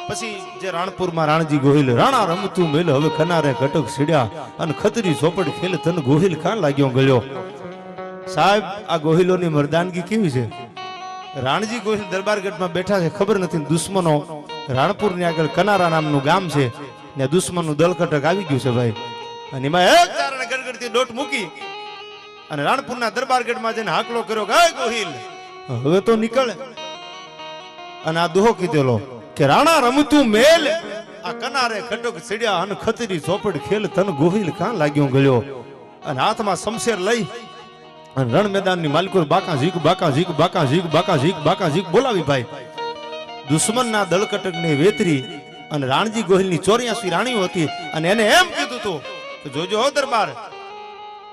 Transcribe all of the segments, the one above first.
પછી જે રાણપુરમાં રાણજી ગોહિલ રાણા રમતું મેલ હવે ખનારે ઘટક સીડ્યા અને ખતરી ચોપડ ખેલ તન ગોહિલ ખાન લાગ્યો ગળ્યો. સાહેબ આ ગોહિલોની મર્દાનગી કેવી છે. રાણજી ગોહિલ દરબારગઢમાં બેઠા છે, ખબર નથી દુશ્મનો રાણપુરની આગળ કનારા નામનું ગામ છે ને દુશ્મનનું દલકટક આવી ગયું છે ભાઈ. અને એમાં એક ચારણે ગડગડતી દોટ મૂકી અને રાણપુરના દરબારગઢમાં જઈને હાકલો કર્યો કે ગોહિલ હવે તો નીકળે. અને આ દુહો કીધેલો કે રાણા રમતું મેલ આ કનારે ખટક સીડ્યા અને ખતરી ચોપડ ખેલ તન ગોહિલ કાં લાગ્યો ગળ્યો. અને હાથમાં શમશેર લઈ અને રણ મેદાનની માલિકો બાકા ઝીક બાકા ઝીક બાકા ઝીક બાકા ઝીક બાકા ઝીક બોલાવી ભાઈ. દુશ્મનના દળકટકને વેતરી અને રાણજી ગોહિલની 84 રાણીઓ હતી અને એને એમ કીધું હતું કે જોજો હો દરબાર,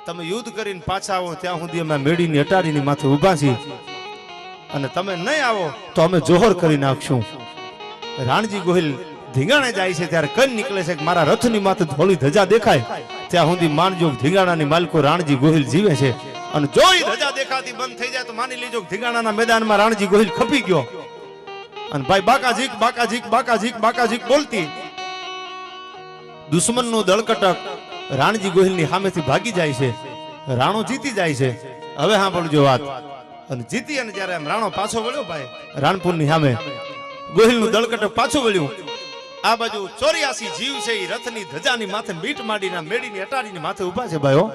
તમે યુદ્ધ કરીને પાછા આવો ત્યાં સુધી અમે મેડીની અટારીની માથે ઊભા છીએ અને તમે નહીં આવો તો અમે જોહર કરી નાખશું. રાણજી ગોહિલ ધીંગાણે જાય છે ત્યારે કઈ નીકળે છે કે મારા રથની માથે ધોળી ધજા દેખાય ત્યાં સુધી માનજો ધીંગાણાની માલિકો રાણજી ગોહિલ જીવે છે. અને જોઈ ધજા દેખાતી બંધ થઈ જાય તો માની લેજો ધીંગાણાના મેદાનમાં રાણજી ગોહિલ ખપી ગયો. અને ભાઈ બાકા ઝીક બાકા ઝીક બાકા ઝીક બાકા ઝીક બોલતી દુશ્મનનું દળકટક રાણજી ગોહિલની સામેથી ભાગી જાય છે. રાણો જીતી જાય છે. હવે સાંભળજો વાત. અને જીતી અને જ્યારે આમ રાણો પાછો વળ્યો ભાઈ રાણપુરની સામે ગોહિલનું દળકટક પાછું વળ્યું. આ બાજુ 84 જીવ છે એ રથની ધજાની માથે મીટ માંડીના મેડીની અટારીની માથે ઊભા છે ભાઈઓ.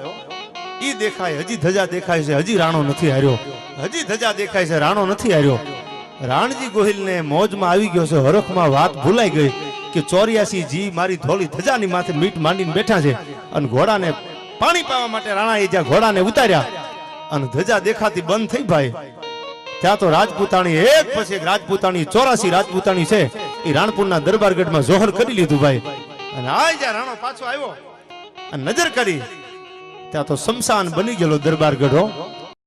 ઈ દેખાય હજી ધજા દેખાય છે, હજી રાણો નથી હાર્યો, હજી ધજા દેખાય છે, રાણો નથી હાર્યો. રાણજી ગોહિલને મોજમાં આવી ગયો છે, હરખમાં વાત ભૂલાઈ ગઈ કે 84 જી મારી ધોળી ધજાની માથે મીટ માંડીને બેઠા છે. અને ઘોડાને પાણી પાવા માટે રાણાએ જ્યાં ઘોડાને ઉતાર્યા અને ધજા દેખાતી બંધ થઈ ભાઈ ત્યાં તો રાજપૂતાણી એક પછી એક રાજપૂતાણી 84 રાજપૂતાણી છે એ રાણપુરના દરબારગઢમાં જોહર કરી લીધું ભાઈ. અને આ જ્યાં રાણો પાછો આવ્યો અને નજર કરી ત્યાં તો શમશાન બની ગયેલો દરબારગઢ.